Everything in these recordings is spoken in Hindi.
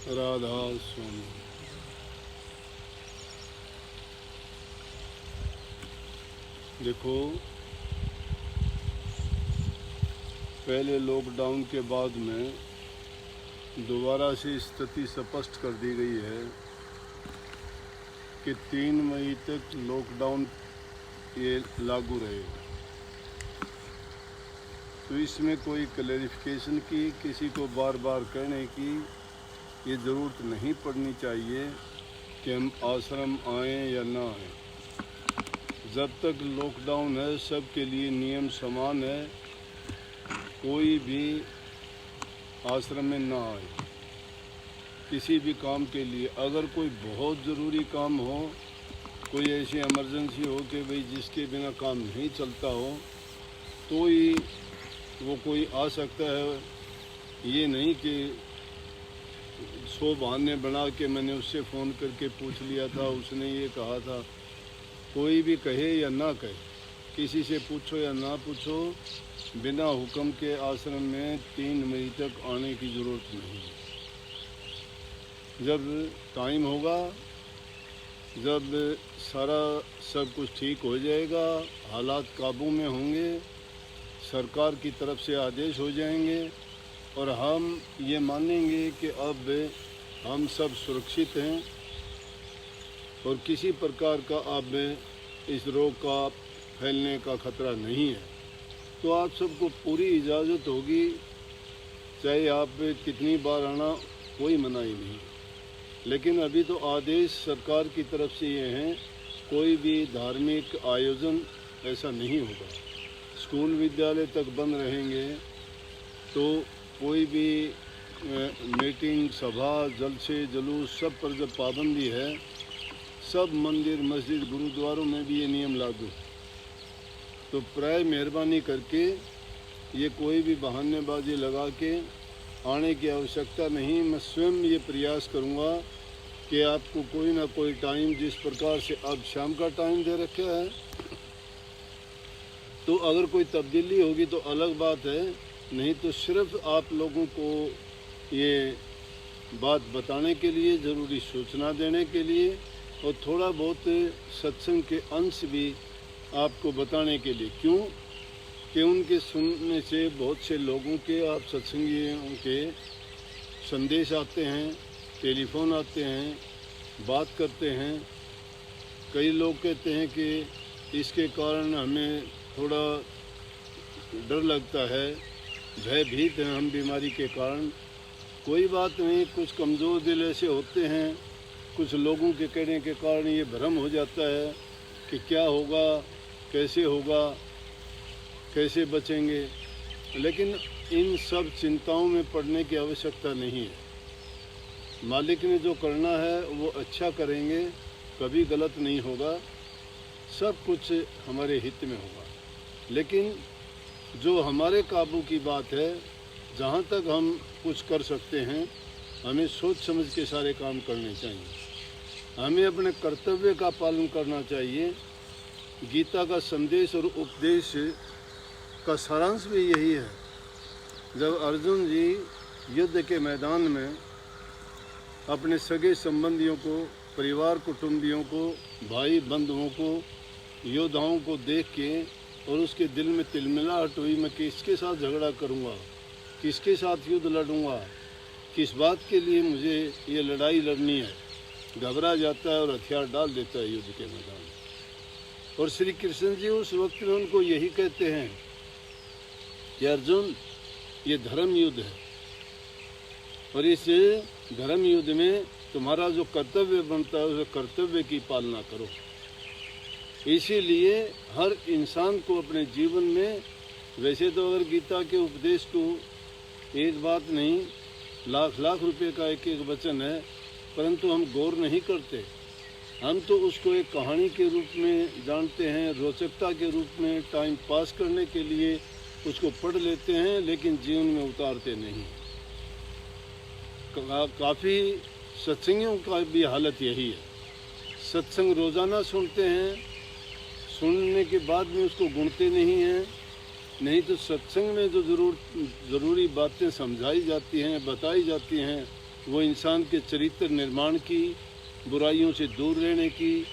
राधा स्वामी। देखो, पहले लॉकडाउन के बाद में दोबारा से स्थिति स्पष्ट कर दी गई है कि 3 मई तक लॉकडाउन ये लागू रहेगा। तो इसमें कोई क्लैरिफिकेशन की, किसी को बार बार कहने की ये ज़रूरत नहीं पड़नी चाहिए कि हम आश्रम आएँ या ना आएँ। जब तक लॉकडाउन है सबके लिए नियम समान है, कोई भी आश्रम में ना आए। किसी भी काम के लिए अगर कोई बहुत ज़रूरी काम हो, कोई ऐसी इमरजेंसी हो कि भाई जिसके बिना काम नहीं चलता हो, तो ही वो कोई आ सकता है। ये नहीं कि 100 बहाने बना के मैंने उससे फ़ोन करके पूछ लिया था, उसने ये कहा था। कोई भी कहे या ना कहे, किसी से पूछो या ना पूछो, बिना हुक्म के आश्रम में 3 मई तक आने की ज़रूरत नहीं है। जब टाइम होगा, जब सारा सब कुछ ठीक हो जाएगा, हालात काबू में होंगे, सरकार की तरफ से आदेश हो जाएंगे और हम ये मानेंगे कि अब हम सब सुरक्षित हैं और किसी प्रकार का अब इस रोग का फैलने का खतरा नहीं है, तो आप सबको पूरी इजाज़त होगी। चाहे आप कितनी बार आना, कोई मनाही नहीं। लेकिन अभी तो आदेश सरकार की तरफ से ये हैं, कोई भी धार्मिक आयोजन ऐसा नहीं होगा। स्कूल विद्यालय तक बंद रहेंगे, तो कोई भी मीटिंग, सभा, जलसे, जुलूस, सब पर जब पाबंदी है, सब मंदिर, मस्जिद, गुरुद्वारों में भी ये नियम लागू। तो प्राय मेहरबानी करके ये कोई भी बहानेबाजी लगा के आने की आवश्यकता नहीं। मैं स्वयं ये प्रयास करूँगा कि आपको कोई ना कोई टाइम, जिस प्रकार से अब शाम का टाइम दे रखा है, तो अगर कोई तब्दीली होगी तो अलग बात है, नहीं तो सिर्फ आप लोगों को ये बात बताने के लिए, ज़रूरी सूचना देने के लिए और थोड़ा बहुत सत्संग के अंश भी आपको बताने के लिए। क्यों कि उनके सुनने से बहुत से लोगों के, आप सत्संगियों के संदेश आते हैं, टेलीफोन आते हैं, बात करते हैं। कई लोग कहते हैं कि इसके कारण हमें थोड़ा डर लगता है, भयभीत हैं हम बीमारी के कारण। कोई बात नहीं, कुछ कमज़ोर दिल ऐसे होते हैं, कुछ लोगों के कहने के कारण ये भ्रम हो जाता है कि क्या होगा, कैसे होगा, कैसे बचेंगे। लेकिन इन सब चिंताओं में पड़ने की आवश्यकता नहीं है। मालिक ने जो करना है वो अच्छा करेंगे, कभी गलत नहीं होगा, सब कुछ हमारे हित में होगा। लेकिन जो हमारे काबू की बात है, जहाँ तक हम कुछ कर सकते हैं, हमें सोच समझ के सारे काम करने चाहिए। हमें अपने कर्तव्य का पालन करना चाहिए। गीता का संदेश और उपदेश का सारांश भी यही है। जब अर्जुन जी युद्ध के मैदान में अपने सगे संबंधियों को, परिवार कुटुंबियों को, भाई बंधुओं को, योद्धाओं को देख के और उसके दिल में तिलमिलाहट हुई, मैं किसके साथ झगड़ा करूँगा, किसके साथ युद्ध लड़ूँगा, किस बात के लिए मुझे ये लड़ाई लड़नी है, घबरा जाता है और हथियार डाल देता है युद्ध के मैदान में। और श्री कृष्ण जी उस वक्त में उनको यही कहते हैं कि अर्जुन, ये धर्म युद्ध है और इस धर्म युद्ध में तुम्हारा जो कर्तव्य बनता है, उस कर्तव्य की पालना करो। इसीलिए हर इंसान को अपने जीवन में, वैसे तो अगर गीता के उपदेश को एक बात नहीं, लाख लाख रुपए का एक एक वचन है, परंतु हम गौर नहीं करते। हम तो उसको एक कहानी के रूप में जानते हैं, रोचकता के रूप में, टाइम पास करने के लिए उसको पढ़ लेते हैं, लेकिन जीवन में उतारते नहीं। काफ़ी सत्संगियों का भी हालत यही है। सत्संग रोज़ाना सुनते हैं, सुनने के बाद में उसको गुणते नहीं हैं। नहीं तो सत्संग में जो ज़रूरी बातें समझाई जाती हैं, बताई जाती हैं, वो इंसान के चरित्र निर्माण की, बुराइयों से दूर रहने की,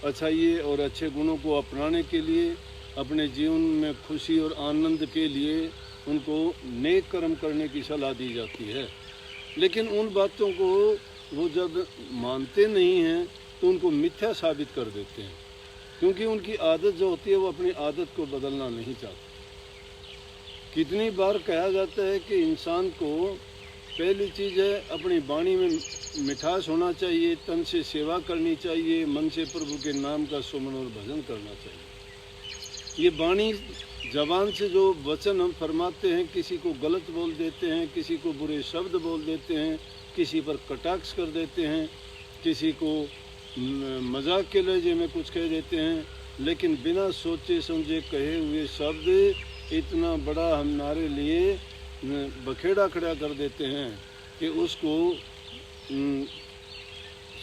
अच्छाई और अच्छे गुणों को अपनाने के लिए, अपने जीवन में खुशी और आनंद के लिए उनको नेक कर्म करने की सलाह दी जाती है। लेकिन उन बातों को वो जब मानते नहीं हैं तो उनको मिथ्या साबित कर देते हैं, क्योंकि उनकी आदत जो होती है वो अपनी आदत को बदलना नहीं चाहते। कितनी बार कहा जाता है कि इंसान को पहली चीज़ है अपनी वाणी में मिठास होना चाहिए, तन से सेवा करनी चाहिए, मन से प्रभु के नाम का सुमन और भजन करना चाहिए। ये वाणी जबान से जो वचन हम फरमाते हैं, किसी को गलत बोल देते हैं, किसी को बुरे शब्द बोल देते हैं, किसी पर कटाक्ष कर देते हैं, किसी को मजाक के लहजे में कुछ कह देते हैं, लेकिन बिना सोचे समझे कहे हुए शब्द इतना बड़ा हमारे लिए बखेड़ा खड़ा कर देते हैं कि उसको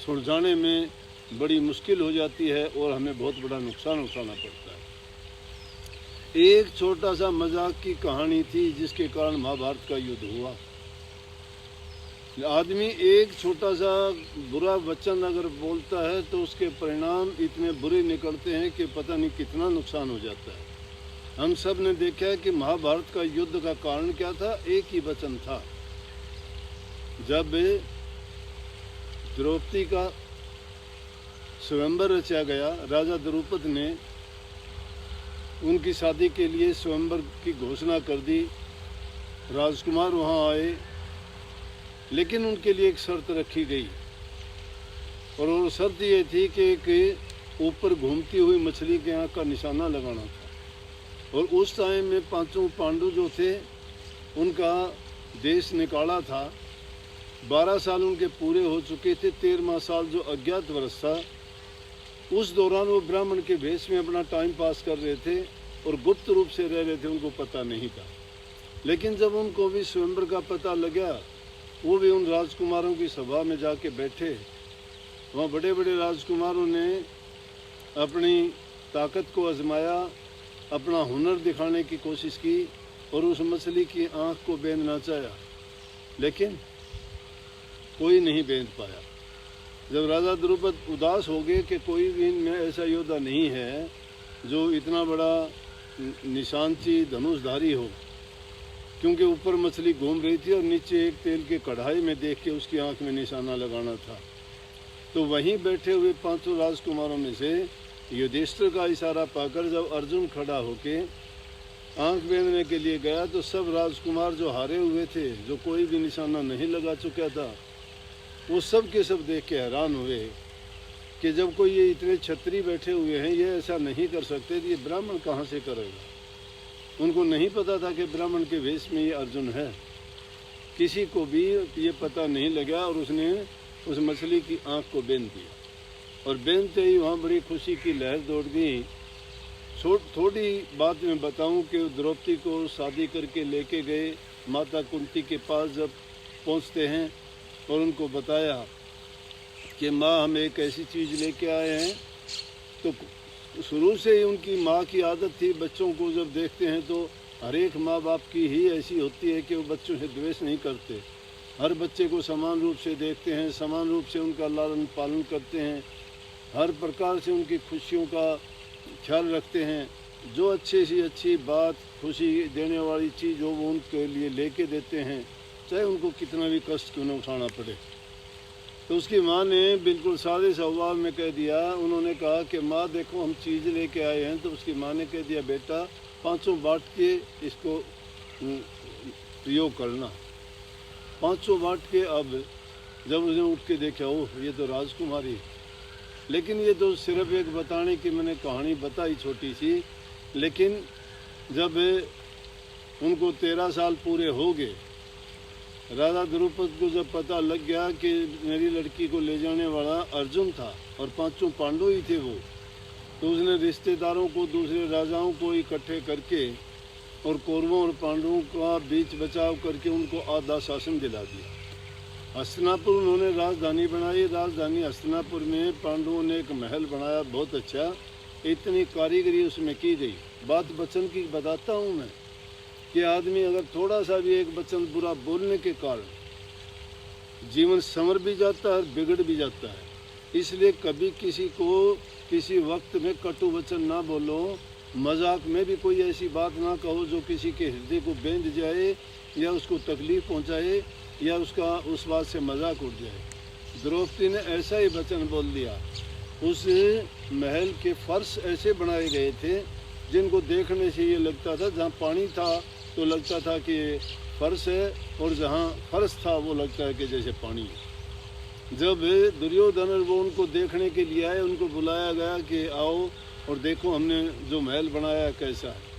सुलझाने में बड़ी मुश्किल हो जाती है और हमें बहुत बड़ा नुकसान उठाना पड़ता है। एक छोटा सा मजाक की कहानी थी जिसके कारण महाभारत का युद्ध हुआ। आदमी एक छोटा सा बुरा वचन अगर बोलता है तो उसके परिणाम इतने बुरे निकलते हैं कि पता नहीं कितना नुकसान हो जाता है। हम सब ने देखा है कि महाभारत का युद्ध का कारण क्या था? एक ही वचन था। जब द्रौपदी का स्वयंवर रचा गया, राजा द्रुपद ने उनकी शादी के लिए स्वयंवर की घोषणा कर दी। राजकुमार वहां आए, लेकिन उनके लिए एक शर्त रखी गई, और वो शर्त ये थी कि ऊपर घूमती हुई मछली के आँख का निशाना लगाना था। और उस टाइम में पांचों पांडु जो थे उनका देश निकाला था। 12 साल उनके पूरे हो चुके थे। 13वां साल जो अज्ञात वर्ष था, उस दौरान वो ब्राह्मण के भेष में अपना टाइम पास कर रहे थे और गुप्त रूप से रह रहे थे, उनको पता नहीं था। लेकिन जब उनको भी स्वयंवर का पता लगा, वो भी उन राजकुमारों की सभा में जाके बैठे। वहाँ बड़े बड़े राजकुमारों ने अपनी ताकत को आजमाया, अपना हुनर दिखाने की कोशिश की और उस मछली की आँख को बेंधना चाहा, लेकिन कोई नहीं बेंध पाया। जब राजा द्रुपद उदास हो गए कि कोई भी इनमें ऐसा योद्धा नहीं है जो इतना बड़ा निशानची धनुषधारी हो, क्योंकि ऊपर मछली घूम रही थी और नीचे एक तेल के कढ़ाई में देख के उसकी आंख में निशाना लगाना था। तो वहीं बैठे हुए पांचों राजकुमारों में से युधिष्ठिर का इशारा पाकर जब अर्जुन खड़ा होके आंख बेंधने के लिए गया, तो सब राजकुमार जो हारे हुए थे, जो कोई भी निशाना नहीं लगा चुका था, वो सब के सब देख के हैरान हुए कि जब कोई ये इतने छत्री बैठे हुए हैं, ये ऐसा नहीं कर सकते, ये ब्राह्मण कहाँ से करेगा। उनको नहीं पता था कि ब्राह्मण के वेश में ये अर्जुन है। किसी को भी ये पता नहीं लगा और उसने उस मछली की आंख को बेंध दिया। और बेंधते ही वहाँ बड़ी खुशी की लहर दौड़ गई। थोड़ी बात मैं बताऊं कि द्रौपदी को शादी करके लेके गए, माता कुंती के पास जब पहुँचते हैं और उनको बताया कि माँ हम एक ऐसी चीज़ लेके आए हैं, तो शुरू से ही उनकी माँ की आदत थी, बच्चों को जब देखते हैं तो हर एक माँ बाप की ही ऐसी होती है कि वो बच्चों से द्वेष नहीं करते, हर बच्चे को समान रूप से देखते हैं, समान रूप से उनका लालन पालन करते हैं, हर प्रकार से उनकी खुशियों का ख्याल रखते हैं। जो अच्छी सी अच्छी बात, खुशी देने वाली चीज़ हो, वो उनके लिए लेके देते हैं, चाहे उनको कितना भी कष्ट क्यों न उठाना पड़े। तो उसकी माँ ने बिल्कुल सादे स्वभाव में कह दिया, उन्होंने कहा कि माँ देखो हम चीज़ लेके आए हैं। तो उसकी माँ ने कह दिया बेटा पांचों बांट के इसको प्रयोग करना। पांचों बांट के अब जब उसने उठ के देखा, ओह ये तो राजकुमारी। लेकिन ये तो सिर्फ एक बताने की मैंने कहानी बताई छोटी सी, लेकिन जब उनको 13 साल पूरे हो गए, राजा द्रुपद को जब पता लग गया कि मेरी लड़की को ले जाने वाला अर्जुन था और पांचों पांडव ही थे वो, तो उसने रिश्तेदारों को, दूसरे राजाओं को इकट्ठे करके और कौरवों और पांडवों का बीच बचाव करके उनको आधा शासन दिला दिया। हस्तिनापुर उन्होंने राजधानी बनाई। राजधानी हस्तिनापुर में पांडवों ने एक महल बनाया, बहुत अच्छा, इतनी कारीगरी उसमें की गई। बात वचन की बताता हूँ मैं कि आदमी अगर थोड़ा सा भी एक वचन बुरा बोलने के कारण जीवन संवर भी जाता है और बिगड़ भी जाता है। इसलिए कभी किसी को किसी वक्त में कटु वचन ना बोलो, मजाक में भी कोई ऐसी बात ना कहो जो किसी के हृदय को बेंध जाए या उसको तकलीफ पहुंचाए या उसका उस बात से मजाक उड़ जाए। द्रौपदी ने ऐसा ही वचन बोल दिया। उस महल के फर्श ऐसे बनाए गए थे जिनको देखने से ये लगता था, जहाँ पानी था तो लगता था कि फर्श है, और जहाँ फर्श था वो लगता है कि जैसे पानी है। जब दुर्योधन वो उनको देखने के लिए आए, उनको बुलाया गया कि आओ और देखो हमने जो महल बनाया कैसा है।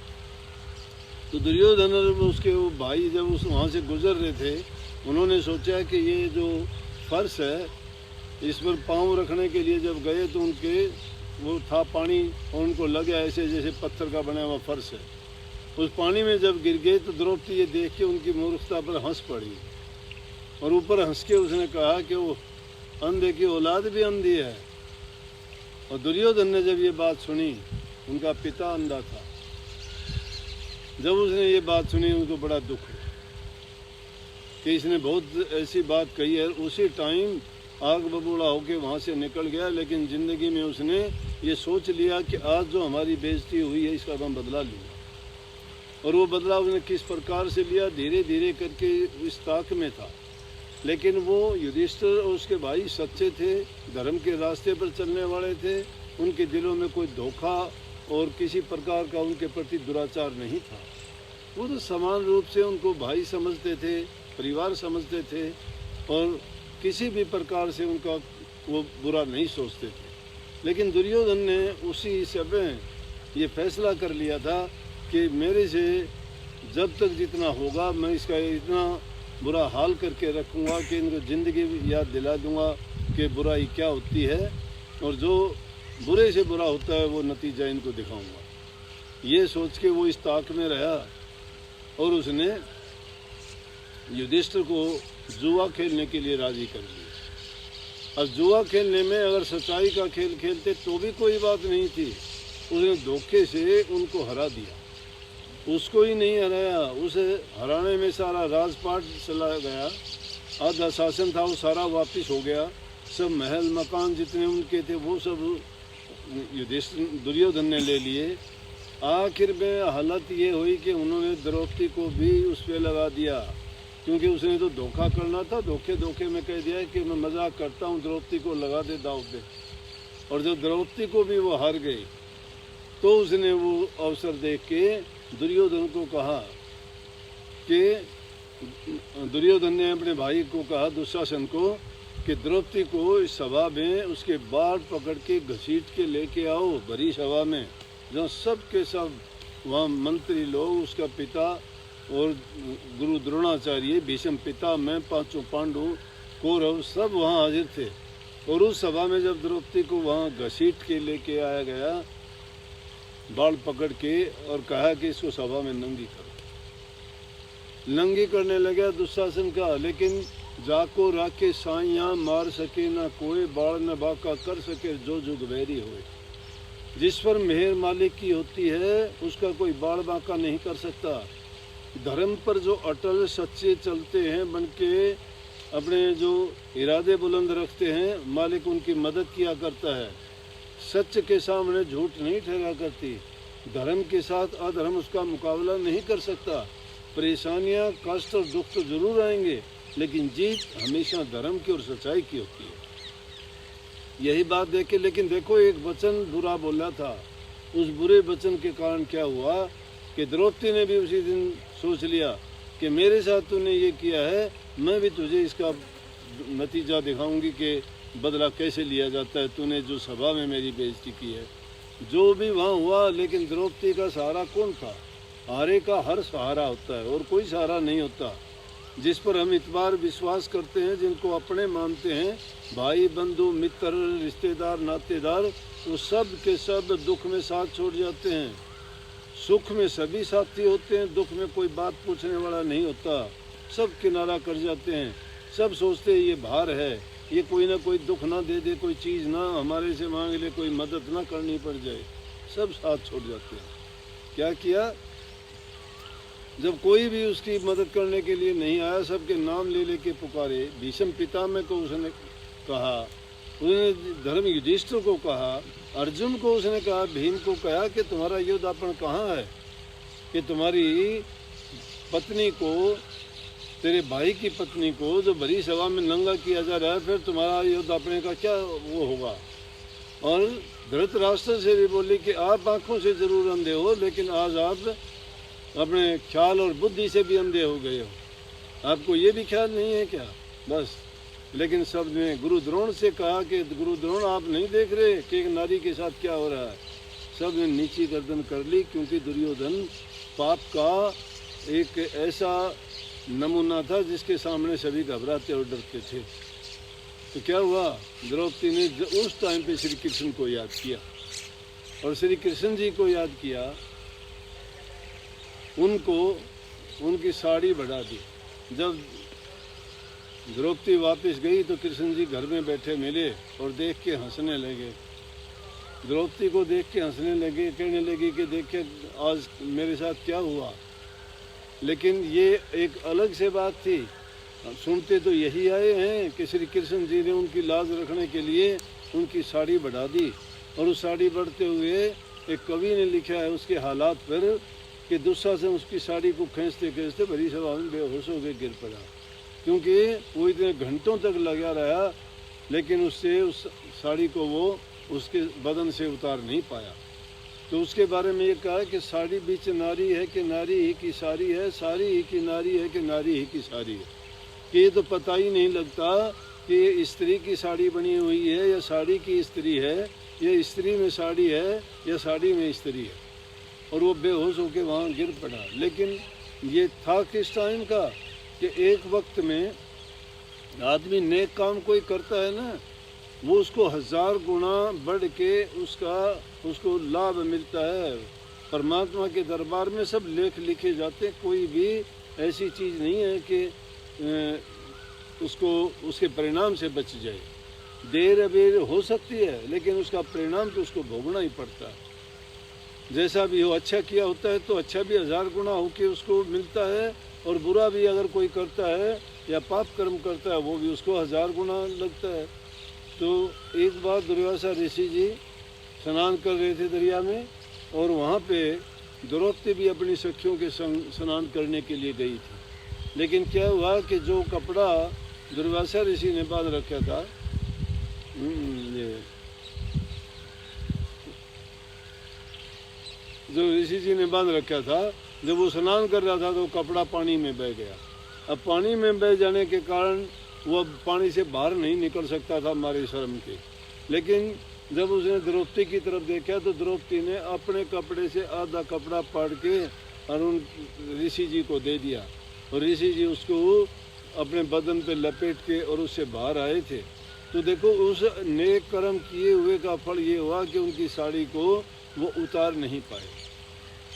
तो दुर्योधन और उसके वो भाई जब उस वहाँ से गुजर रहे थे, उन्होंने सोचा कि ये जो फर्श है इस पर पाँव रखने के लिए जब गए तो उनके वो था पानी, और उनको लगा ऐसे जैसे पत्थर का बना हुआ फर्श है। उस पानी में जब गिर गए तो द्रौपदी ये देख के उनकी मूर्खता पर हंस पड़ी, और ऊपर हंस के उसने कहा कि वो अंधे की औलाद भी अंधी है। और दुर्योधन ने जब ये बात सुनी, उनका पिता अंधा था, जब उसने ये बात सुनी उनको बड़ा दुख हुआ कि इसने बहुत ऐसी बात कही है। उसी टाइम आग बबूला होके वहाँ से निकल गया, लेकिन ज़िंदगी में उसने ये सोच लिया कि आज जो हमारी बेइज्जती हुई है इसका मैं बदला लूँगा। और वो बदला उसने किस प्रकार से लिया, धीरे धीरे करके इस ताक में था। लेकिन वो युधिष्ठिर और उसके भाई सच्चे थे, धर्म के रास्ते पर चलने वाले थे, उनके दिलों में कोई धोखा और किसी प्रकार का उनके प्रति दुराचार नहीं था। वो तो समान रूप से उनको भाई समझते थे, परिवार समझते थे, और किसी भी प्रकार से उनका वो बुरा नहीं सोचते थे। लेकिन दुर्योधन ने उसी समय ये फैसला कर लिया था कि मेरे से जब तक जितना होगा मैं इसका इतना बुरा हाल करके रखूँगा कि इनको ज़िंदगी याद दिला दूँगा कि बुराई क्या होती है, और जो बुरे से बुरा होता है वो नतीजा इनको दिखाऊँगा। ये सोच के वो इस ताक में रहा, और उसने युधिष्ठिर को जुआ खेलने के लिए राज़ी कर लिया। अब जुआ खेलने में अगर सच्चाई का खेल खेलते तो भी कोई बात नहीं थी, उसने धोखे से उनको हरा दिया। उसको ही नहीं हराया, उसे हराने में सारा राजपाट चला गया, आधा शासन था वो सारा वापस हो गया, सब महल मकान जितने उनके थे वो सब युधिष्ठिर दुर्योधन ने ले लिए। आखिर में हालत ये हुई कि उन्होंने द्रौपदी को भी उस पर लगा दिया, क्योंकि उसने तो धोखा करना था, धोखे में कह दिया कि मैं मजाक करता हूँ, द्रौपदी को लगा दे दाव पे। और जब द्रौपदी को भी वो हार गई तो उसने वो अवसर देख के दुर्योधन को कहा कि दुर्योधन ने अपने भाई को कहा, दुशासन को, कि द्रौपदी को इस सभा में उसके बाल पकड़ के घसीट के लेके आओ, भरी सभा में, जहाँ सब के सब वहाँ मंत्री लोग, उसका पिता और गुरु द्रोणाचार्य, भीष्म पिता, मैं, पांचों पांडु, कौरव सब वहाँ हाजिर थे। और उस सभा में जब द्रौपदी को वहाँ घसीट के लेके आया गया, बाल पकड़ के, और कहा कि इसको सभा में नंगी करो। नंगी करने लगा दुशासन का, लेकिन जाको राके साइयाँ मार सके ना कोई, बाल न बाका कर सके जो जुग वैरी होए। जिस पर मेहर मालिक की होती है उसका कोई बाल बाका नहीं कर सकता। धर्म पर जो अटल सच्चे चलते हैं, बन के अपने जो इरादे बुलंद रखते हैं, मालिक उनकी मदद किया करता है। सच के सामने झूठ नहीं ठहरा करती, धर्म के साथ अधर्म उसका मुकाबला नहीं कर सकता। परेशानियां, कष्ट और दुख तो जरूर आएंगे, लेकिन जीत हमेशा धर्म की और सच्चाई की होती है। यही बात देखे, लेकिन देखो एक वचन बुरा बोला था, उस बुरे वचन के कारण क्या हुआ कि द्रौपदी ने भी उसी दिन सोच लिया कि मेरे साथ तूने ये किया है, मैं भी तुझे इसका नतीजा दिखाऊंगी कि बदला कैसे लिया जाता है। तूने जो सभा में मेरी बेइज्जती की है, जो भी वहाँ हुआ। लेकिन द्रौपदी का सहारा कौन था? हारे का हर सहारा होता है और कोई सहारा नहीं होता। जिस पर हम इतबार विश्वास करते हैं, जिनको अपने मानते हैं, भाई बंधु मित्र रिश्तेदार नातेदार, वो सब के सब दुख में साथ छोड़ जाते हैं। सुख में सभी साथी होते हैं, दुख में कोई बात पूछने वाला नहीं होता, सब किनारा कर जाते हैं। सब सोचते हैं ये भार है, ये कोई ना कोई दुख ना दे दे, कोई चीज़ ना हमारे से मांग ले, कोई मदद ना करनी पड़ जाए, सब साथ छोड़ जाते हैं। क्या किया? जब कोई भी उसकी मदद करने के लिए नहीं आया, सबके नाम ले लेके पुकारे। भीष्म पितामह को उसने कहा, उसने धर्म युधिष्ठिर को कहा, अर्जुन को उसने कहा, भीम को कहा कि तुम्हारा योद्धापन कहाँ है, कि तुम्हारी पत्नी को, तेरे भाई की पत्नी को जो बड़ी सभा में नंगा किया जा रहा है, फिर तुम्हारा योद्धापन का क्या वो होगा। और धृतराष्ट्र से भी बोली कि आप आंखों से जरूर अंधे हो, लेकिन आज आप अपने ख्याल और बुद्धि से भी अंधे हो गए हो। आपको ये भी ख्याल नहीं है क्या? बस। लेकिन सब ने गुरु द्रोण से कहा कि गुरु द्रोण आप नहीं देख रहे कि एक नारी के साथ क्या हो रहा है। सब ने नीची गर्दन कर ली, क्योंकि दुर्योधन पाप का एक ऐसा नमूना था जिसके सामने सभी घबराते और डरते थे। तो क्या हुआ, द्रौपदी ने उस टाइम पे श्री कृष्ण को याद किया और श्री कृष्ण जी को याद किया, उनको उनकी साड़ी बढ़ा दी। जब द्रौपदी वापस गई तो कृष्ण जी घर में बैठे मिले और देख के हंसने लगे। द्रौपदी को देख के हंसने लगे, कहने लगी कि देखिए आज मेरे साथ क्या हुआ। लेकिन ये एक अलग से बात थी। सुनते तो यही आए हैं कि श्री कृष्ण जी ने उनकी लाज रखने के लिए उनकी साड़ी बढ़ा दी। और उस साड़ी बढ़ते हुए एक कवि ने लिखा है उसके हालात पर कि दुस्शासन उसकी साड़ी को खींचते खींचते बड़ी सभा में बेहोश हो गए, गिर पड़ा। क्योंकि वो इतने घंटों तक लगा रहा, लेकिन उससे उस साड़ी को वो उसके बदन से उतार नहीं पाया। तो उसके बारे में ये कहा है कि साड़ी बीच नारी है कि नारी ही की साड़ी है, साड़ी ही की नारी है कि नारी ही की साड़ी है। कि ये तो पता ही नहीं लगता कि स्त्री की साड़ी बनी हुई है या साड़ी की स्त्री है, या स्त्री में साड़ी है या साड़ी में स्त्री है। और वो बेहोश होकर वहाँ गिर पड़ा। लेकिन ये था किस टाइम का कि एक वक्त में आदमी नेक काम कोई करता है ना, वो उसको 1000 गुना बढ़ के उसको लाभ मिलता है। परमात्मा के दरबार में सब लेख लिखे जाते, कोई भी ऐसी चीज़ नहीं है कि उसको उसके परिणाम से बच जाए। देर अबेर हो सकती है, लेकिन उसका परिणाम तो उसको भोगना ही पड़ता है। जैसा भी हो, अच्छा किया होता है तो अच्छा भी 1000 गुना होके उसको मिलता है, और बुरा भी अगर कोई करता है या पाप कर्म करता है वो भी उसको 1000 गुना लगता है। तो एक बार दुर्वासा ऋषि जी स्नान कर रहे थे दरिया में, और वहाँ पे द्रौपदी भी अपनी सखियों के संग स्नान करने के लिए गई थी। लेकिन क्या हुआ कि जो कपड़ा दुर्वासा ऋषि ने बांध रखा था, जो ऋषि जी ने बांध रखा था, जब वो स्नान कर रहा था तो कपड़ा पानी में बह गया। अब पानी में बह जाने के कारण वो अब पानी से बाहर नहीं निकल सकता था हमारे शर्म के। लेकिन जब उसने द्रौपदी की तरफ देखा तो द्रौपदी ने अपने कपड़े से आधा कपड़ा फाड़ के और उन ऋषि जी को दे दिया, और ऋषि जी उसको अपने बदन पे लपेट के और उससे बाहर आए थे। तो देखो उस नेक कर्म किए हुए का फल ये हुआ कि उनकी साड़ी को वो उतार नहीं पाए।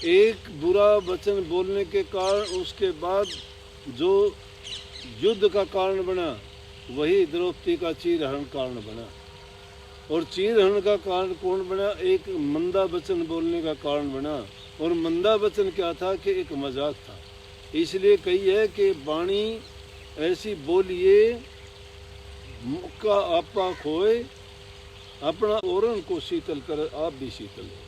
एक बुरा वचन बोलने के कारण उसके बाद जो युद्ध का कारण बना वही द्रौपदी का चीरहरण कारण बना। और चीरहरण का कारण कौन बना? एक मंदा वचन बोलने का कारण बना। और मंदा वचन क्या था कि एक मजाक था। इसलिए कही है कि वाणी ऐसी बोलिए मुक्का आपा खोए, अपना औरन को शीतल कर आप भी शीतल हो।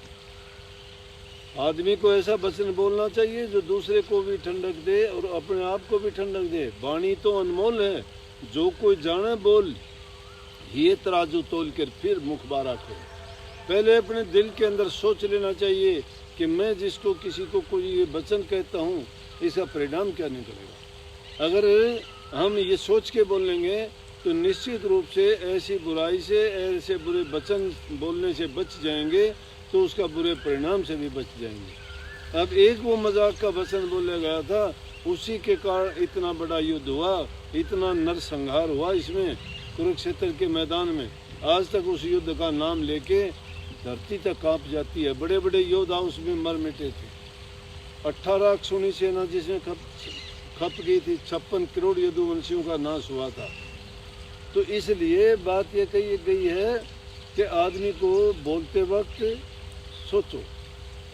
आदमी को ऐसा वचन बोलना चाहिए जो दूसरे को भी ठंडक दे और अपने आप को भी ठंडक दे। वाणी तो अनमोल है, जो कोई जाने बोल, ये तराजू तोल कर फिर मुख बारा खोए। पहले अपने दिल के अंदर सोच लेना चाहिए कि मैं जिसको किसी को कोई वचन कहता हूँ इसका परिणाम क्या निकलेगा। अगर हम ये सोच के बोलेंगे तो निश्चित रूप से ऐसी बुराई से, ऐसे बुरे वचन बोलने से बच जाएंगे, तो उसका बुरे परिणाम से भी बच जाएंगे। अब एक वो मजाक का वचन बोला गया था, उसी के कारण इतना बड़ा युद्ध हुआ, इतना नरसंहार हुआ इसमें कुरुक्षेत्र के मैदान में। आज तक उस युद्ध का नाम लेके धरती तक कांप जाती है। बड़े बड़े योद्धा उसमें मर मिटे थे। 18 अक्षौणी सेना जिसमें खप गई थी, 56 करोड़ यदुवंशियों का नाश हुआ था। तो इसलिए बात ये कही गई है कि आदमी को बोलते वक्त सोचो।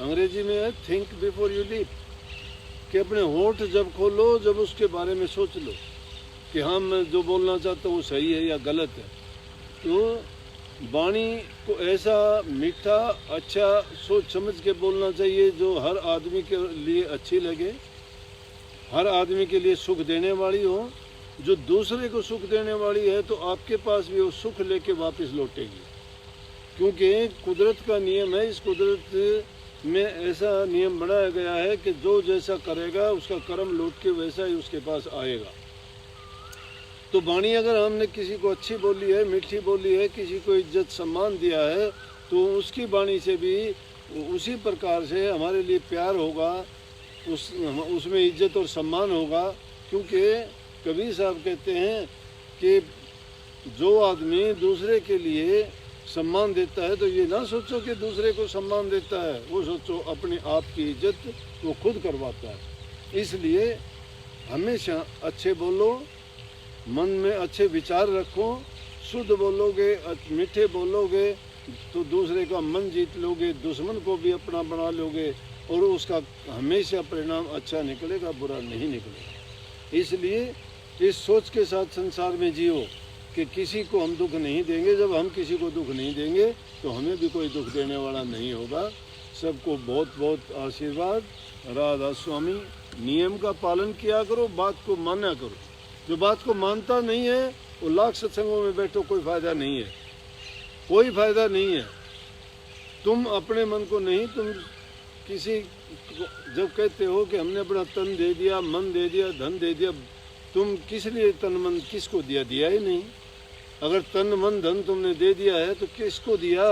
अंग्रेजी में है थिंक बिफोर यू लीप, कि अपने होठ जब खोलो, जब उसके बारे में सोच लो कि हाँ मैं जो बोलना चाहता हूँ वो सही है या गलत है। तो वाणी को ऐसा मीठा अच्छा सोच समझ के बोलना चाहिए जो हर आदमी के लिए अच्छी लगे, हर आदमी के लिए सुख देने वाली हो। जो दूसरे को सुख देने वाली है तो आपके पास भी वो सुख लेके वापस लौटेगी, क्योंकि कुदरत का नियम है। इस कुदरत में ऐसा नियम बनाया गया है कि जो जैसा करेगा उसका कर्म लौट के वैसा ही उसके पास आएगा। तो वाणी अगर हमने किसी को अच्छी बोली है, मीठी बोली है, किसी को इज्जत सम्मान दिया है, तो उसकी वाणी से भी उसी प्रकार से हमारे लिए प्यार होगा, उसमें इज्जत और सम्मान होगा। क्योंकि कबीर साहब कहते हैं कि जो आदमी दूसरे के लिए सम्मान देता है तो ये ना सोचो कि दूसरे को सम्मान देता है, वो सोचो अपने आप की इज्जत वो खुद करवाता है। इसलिए हमेशा अच्छे बोलो, मन में अच्छे विचार रखो, शुद्ध बोलोगे, मीठे बोलोगे तो दूसरे का मन जीत लोगे, दुश्मन को भी अपना बना लोगे और उसका हमेशा परिणाम अच्छा निकलेगा, बुरा नहीं निकलेगा। इसलिए इस सोच के साथ संसार में जियो कि किसी को हम दुख नहीं देंगे। जब हम किसी को दुख नहीं देंगे तो हमें भी कोई दुख देने वाला नहीं होगा। सबको बहुत बहुत आशीर्वाद। राधा स्वामी। नियम का पालन किया करो, बात को माना करो। जो बात को मानता नहीं है वो लाख सत्संगों में बैठो, कोई फायदा नहीं है, कोई फायदा नहीं है। तुम अपने मन को नहीं, तुम किसी जब कहते हो कि हमने अपना तन दे दिया, मन दे दिया, धन दे दिया, तुम किस लिए तन मन किसको दिया? दिया ही नहीं। अगर तन मन धन तुमने दे दिया है तो किसको दिया?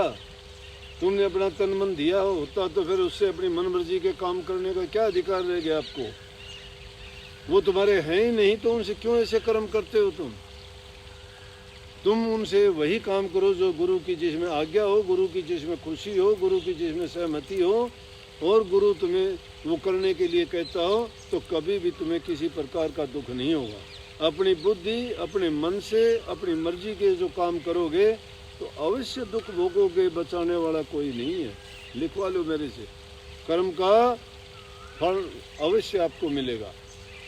तुमने अपना तन मन दिया होता तो फिर उससे अपनी मन मर्जी के काम करने का क्या अधिकार रह गया आपको? वो तुम्हारे हैं ही नहीं तो उनसे क्यों ऐसे कर्म करते हो? तुम उनसे वही काम करो जो गुरु की जिसमें आज्ञा हो, गुरु की जिसमें खुशी हो, गुरु की जिसमें सहमति हो, और गुरु तुम्हें वो करने के लिए कहता हो, तो कभी भी तुम्हें किसी प्रकार का दुख नहीं होगा। अपनी बुद्धि, अपने मन से, अपनी मर्जी के जो काम करोगे तो अवश्य दुख भोगोगे, बचाने वाला कोई नहीं है। लिखवा लो मेरे से, कर्म का फल अवश्य आपको मिलेगा।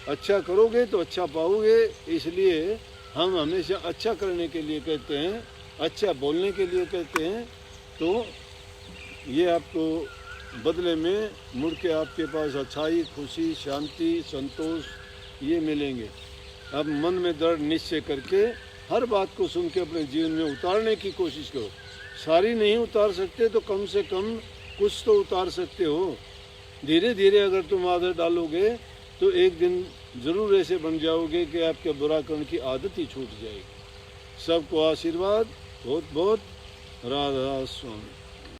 अच्छा करोगे तो अच्छा पाओगे। इसलिए हम हमेशा अच्छा करने के लिए कहते हैं, अच्छा बोलने के लिए कहते हैं, तो ये आपको बदले में मुड़ के आपके पास अच्छाई, खुशी, शांति, संतोष ये मिलेंगे। अब मन में दृढ़ निश्चय करके हर बात को सुन के अपने जीवन में उतारने की कोशिश करो। सारी नहीं उतार सकते तो कम से कम कुछ तो उतार सकते हो। धीरे धीरे अगर तुम आदत डालोगे तो एक दिन ज़रूर ऐसे बन जाओगे कि आपके बुरा करने की आदत ही छूट जाएगी। सबको आशीर्वाद। बहुत बहुत। राधा स्वामी।